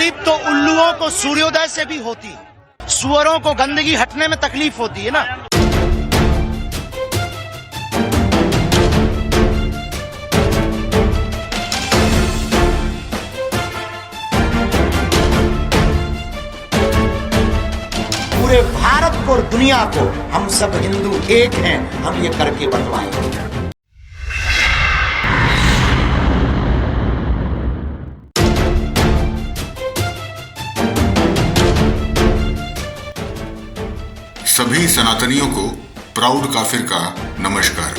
तकलीफ तो उल्लुओं को सूर्योदय से भी होती, सुअरों को गंदगी हटने में तकलीफ होती है ना। पूरे भारत को और दुनिया को हम सब हिंदू एक हैं, हम ये करके बतलाएंगे। सभी सनातनियों को प्राउड काफिर का नमस्कार।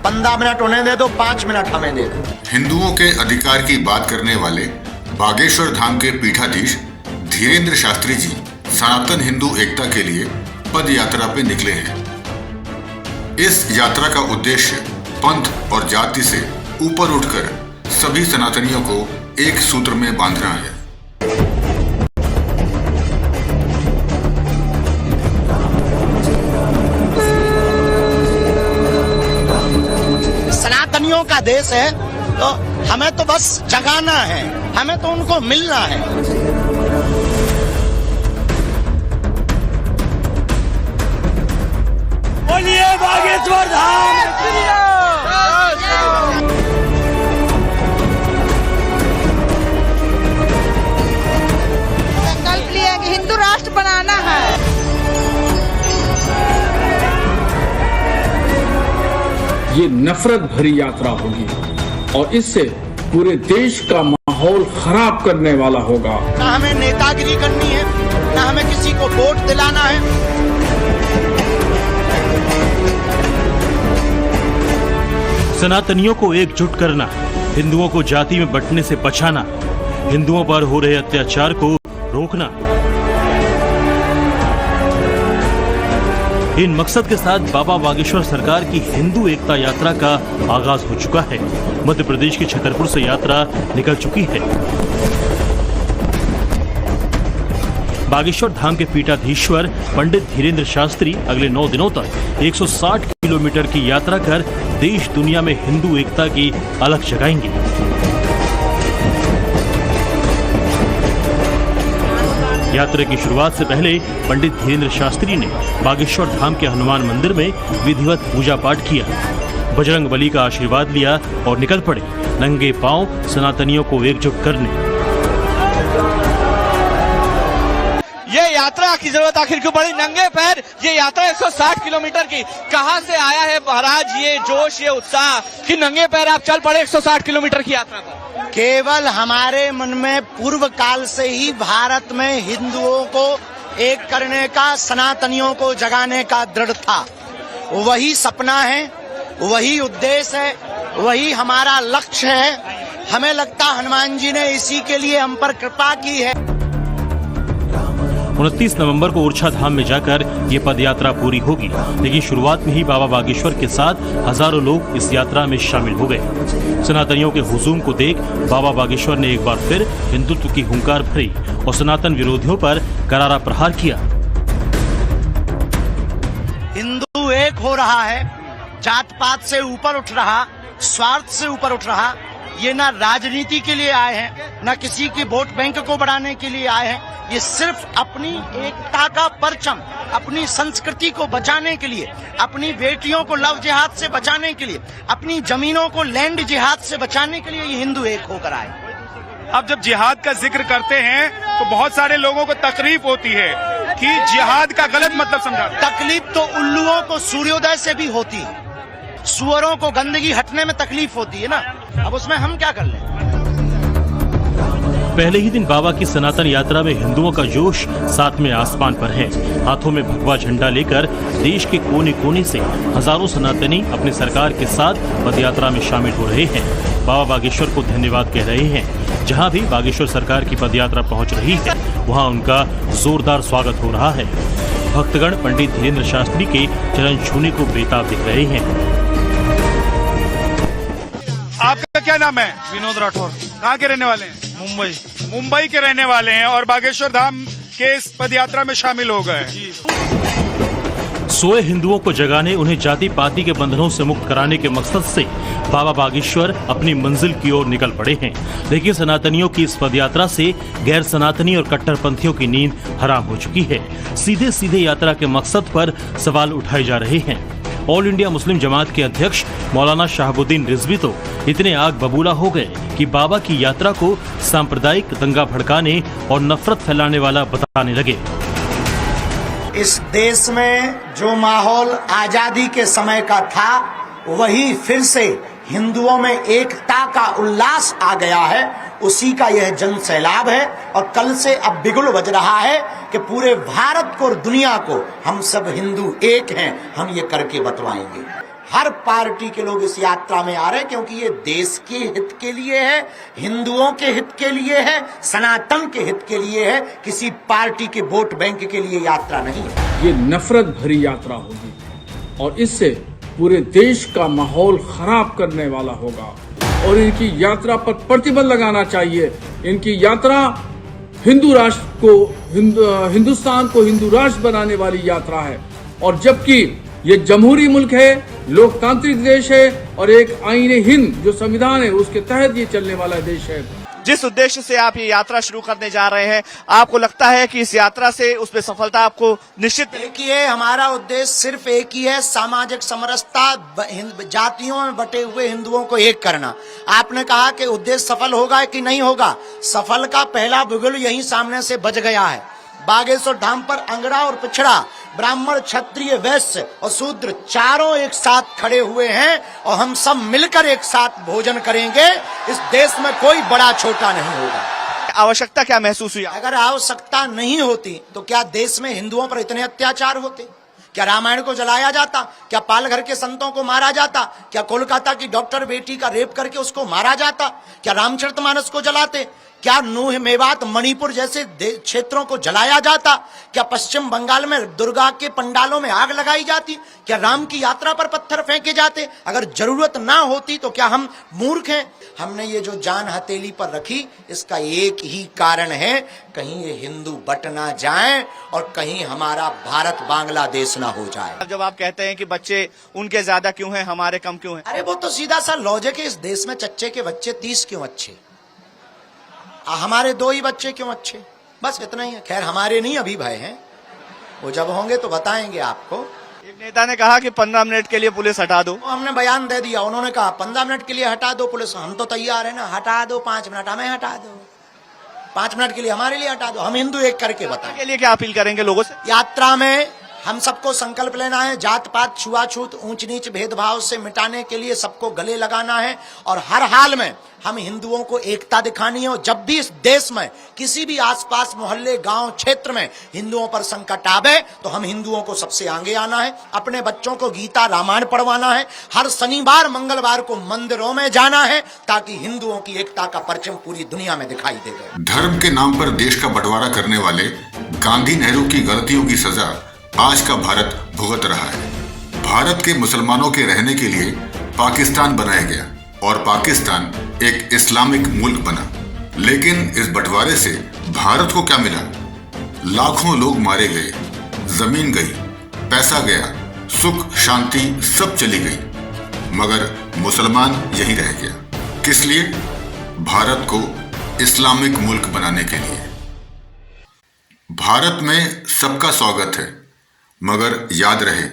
15 मिनट उन्हें दे दो, 5 मिनट हमें दे दो। हिंदुओं के अधिकार की बात करने वाले बागेश्वर धाम के पीठाधीश धीरेन्द्र शास्त्री जी सनातन हिंदू एकता के लिए पद यात्रा पे निकले हैं। इस यात्रा का उद्देश्य पंथ और जाति से ऊपर उठकर सभी सनातनियों को एक सूत्र में बांधना है। सनातनियों का देश है तो हमें तो बस जगाना है, हमें तो उनको मिलना है। बोलिए बागेश्वर धाम। संकल्प लिया कि हिंदू राष्ट्र बनाना है। ये नफरत भरी यात्रा होगी और इससे पूरे देश का माहौल खराब करने वाला होगा। ना हमें नेतागिरी करनी है, ना हमें किसी को वोट दिलाना है। सनातनियों को एकजुट करना, हिंदुओं को जाति में बंटने से बचाना, हिंदुओं पर हो रहे अत्याचार को रोकना। इन मकसद के साथ बाबा बागेश्वर सरकार की हिंदू एकता यात्रा का आगाज हो चुका है। मध्य प्रदेश के छतरपुर से यात्रा निकल चुकी है। बागेश्वर धाम के पीठाधीश्वर पंडित धीरेन्द्र शास्त्री अगले 9 दिनों तक 160 किलोमीटर की यात्रा कर देश दुनिया में हिंदू एकता की अलख जगाएंगे। यात्रा की शुरुआत से पहले पंडित धीरेन्द्र शास्त्री ने बागेश्वर धाम के हनुमान मंदिर में विधिवत पूजा पाठ किया, बजरंग बली का आशीर्वाद लिया और निकल पड़े नंगे पांव सनातनियों को एकजुट करने। ये यात्रा की जरूरत आखिर क्यों पड़ी? नंगे पैर ये यात्रा 160 किलोमीटर की कहां से आया है महाराज ये जोश, ये उत्साह कि नंगे पैर आप चल पड़े 160 किलोमीटर की यात्रा पर? केवल हमारे मन में पूर्व काल से ही भारत में हिंदुओं को एक करने का, सनातनियों को जगाने का दृढ़ था। वही सपना है, वही उद्देश्य है, वही हमारा लक्ष्य है। हमें लगता हनुमान जी ने इसी के लिए हम पर कृपा की है। 29 नवंबर को ओरछा धाम में जाकर ये पद यात्रा पूरी होगी, लेकिन शुरुआत में ही बाबा बागेश्वर के साथ हजारों लोग इस यात्रा में शामिल हो गए। सनातनियों के हुजूम को देख बाबा बागेश्वर ने एक बार फिर हिंदुत्व की हुंकार भरी और सनातन विरोधियों पर करारा प्रहार किया। हिंदू एक हो रहा है, जात पात से ऊपर उठ रहा, स्वार्थ से ऊपर उठ रहा। ये ना राजनीति के लिए आए हैं, ना किसी के वोट बैंक को बढ़ाने के लिए आए हैं। ये सिर्फ अपनी एकता का परचम, अपनी संस्कृति को बचाने के लिए, अपनी बेटियों को लव जिहाद से बचाने के लिए, अपनी जमीनों को लैंड जिहाद से बचाने के लिए ये हिंदू एक होकर आए। अब जब जिहाद का जिक्र करते हैं तो बहुत सारे लोगों को तकलीफ होती है कि जिहाद का गलत मतलब समझा। तकलीफ तो उल्लुओं को सूर्योदय से भी होती, सुअरों को गंदगी हटने में तकलीफ होती है ना। अब उसमें हम क्या कर लें? पहले ही दिन बाबा की सनातन यात्रा में हिंदुओं का जोश सातवें आसमान पर है। हाथों में भगवा झंडा लेकर देश के कोने कोने से हजारों सनातनी अपनी सरकार के साथ पद यात्रा में शामिल हो रहे हैं। बाबा बागेश्वर को धन्यवाद कह रहे हैं। जहां भी बागेश्वर सरकार की पद यात्रा पहुंच रही है, वहां उनका जोरदार स्वागत हो रहा है। भक्तगण पंडित धीरेन्द्र शास्त्री के चरण छूने को बेताब दिख रहे हैं। आपका क्या नाम है? विनोद राठौर। कहाँ के रहने वाले हैं? मुंबई के रहने वाले हैं और बागेश्वर धाम के इस पद यात्रा में शामिल हो गए। सोए हिंदुओं को जगाने, उन्हें जाति पाति के बंधनों से मुक्त कराने के मकसद से बाबा बागेश्वर अपनी मंजिल की ओर निकल पड़े हैं। लेकिन सनातनियों की इस पदयात्रा से गैर सनातनी और कट्टरपंथियों की नींद हराम हो चुकी है। सीधे सीधे यात्रा के मकसद पर सवाल उठाए जा रहे हैं। ऑल इंडिया मुस्लिम जमात के अध्यक्ष मौलाना शहाबुद्दीन रिजवी तो इतने आग बबूला हो गए कि बाबा की यात्रा को सांप्रदायिक दंगा भड़काने और नफरत फैलाने वाला बताने लगे। इस देश में जो माहौल आजादी के समय का था, वही फिर से हिंदुओं में एकता का उल्लास आ गया है। उसी का यह जन सैलाब है और कल से अब बिगुल बज रहा है कि पूरे भारत को और दुनिया को हम सब हिंदू एक हैं, हम ये करके बतवाएंगे। हर पार्टी के लोग इस यात्रा में आ रहे हैं क्योंकि ये देश के हित के लिए है, हिंदुओं के हित के लिए है, सनातन के हित के लिए है, किसी पार्टी के वोट बैंक के लिए यात्रा नहीं है। ये नफरत भरी यात्रा होगी और इससे पूरे देश का माहौल खराब करने वाला होगा और इनकी यात्रा पर प्रतिबंध लगाना चाहिए। इनकी यात्रा हिंदू राष्ट्र को हिंदुस्तान को हिंदू राष्ट्र बनाने वाली यात्रा है और जबकि ये जमहूरी मुल्क है, लोकतांत्रिक देश है और एक आईने हिंद जो संविधान है उसके तहत ये चलने वाला देश है। जिस उद्देश्य से आप ये यात्रा शुरू करने जा रहे हैं, आपको लगता है कि इस यात्रा से उसमें सफलता आपको निश्चित मिलेगी? एक ही है हमारा उद्देश्य, सिर्फ एक ही है, सामाजिक समरसता, जातियों में बटे हुए हिंदुओं को एक करना। आपने कहा कि उद्देश्य सफल होगा कि नहीं होगा, सफल का पहला बिगुल यही सामने से बज गया है। बागेश्वर धाम पर अंगड़ा और पिछड़ा, ब्राह्मण, क्षत्रिय, वैश्य और शूद्र चारों एक साथ खड़े हुए हैं और हम सब मिलकर एक साथ भोजन करेंगे। इस देश में कोई बड़ा छोटा नहीं होगा। आवश्यकता क्या महसूस हुई? अगर आवश्यकता नहीं होती तो क्या देश में हिंदुओं पर इतने अत्याचार होते? क्या रामायण को जलाया जाता? क्या पालघर के संतों को मारा जाता? क्या कोलकाता की डॉक्टर बेटी का रेप करके उसको मारा जाता? क्या रामचरितमानस को जलाते? क्या नूह, मेवात, मणिपुर जैसे क्षेत्रों को जलाया जाता? क्या पश्चिम बंगाल में दुर्गा के पंडालों में आग लगाई जाती? क्या राम की यात्रा पर पत्थर फेंके जाते? अगर जरूरत ना होती तो क्या हम मूर्ख हैं? हमने ये जो जान हथेली पर रखी, इसका एक ही कारण है, कहीं ये हिंदू बट ना जाएं और कहीं हमारा भारत बांग्लादेश ना हो जाए। जब आप कहते हैं कि बच्चे उनके ज्यादा क्यों हैं, हमारे कम क्यों हैं? अरे वो तो सीधा सा लॉजिक है, इस देश में चच्चे के बच्चे 30 क्यों अच्छे, हमारे 2 ही बच्चे क्यों अच्छे? बस इतना ही है। खैर हमारे नहीं अभी भय हैं, वो जब होंगे तो बताएंगे आपको। एक नेता ने कहा कि 15 मिनट के लिए पुलिस हटा दो। तो हमने बयान दे दिया, उन्होंने कहा 15 मिनट के लिए हटा दो पुलिस, हम तो तैयार है ना, हटा दो 5 मिनट, हमें हटा दो 5 मिनट के लिए, हमारे लिए हटा दो, हम हिंदू एक करके बताएं। के लिए क्या अपील करेंगे लोगों से? यात्रा में हम सबको संकल्प लेना है, जात पात, छुआछूत, ऊंच नीच भेदभाव से मिटाने के लिए सबको गले लगाना है और हर हाल में हम हिंदुओं को एकता दिखानी है। और जब भी इस देश में किसी भी आसपास मोहल्ले, गांव, क्षेत्र में हिंदुओं पर संकट आवे तो हम हिंदुओं को सबसे आगे आना है। अपने बच्चों को गीता रामायण पढ़वाना है। हर शनिवार मंगलवार को मंदिरों में जाना है ताकि हिंदुओं की एकता का परचम पूरी दुनिया में दिखाई देगा। धर्म के नाम पर देश का बंटवारा करने वाले गांधी नेहरू की गलतियों की सजा आज का भारत भुगत रहा है। भारत के मुसलमानों के रहने के लिए पाकिस्तान बनाया गया और पाकिस्तान एक इस्लामिक मुल्क बना, लेकिन इस बंटवारे से भारत को क्या मिला? लाखों लोग मारे गए, जमीन गई, पैसा गया, सुख शांति सब चली गई, मगर मुसलमान यही रह गया। किस लिए? भारत को इस्लामिक मुल्क बनाने के लिए। भारत में सबका स्वागत है, मगर याद रहे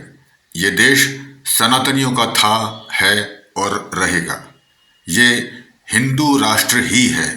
ये देश सनातनियों का था, है और रहेगा। ये हिंदू राष्ट्र ही है।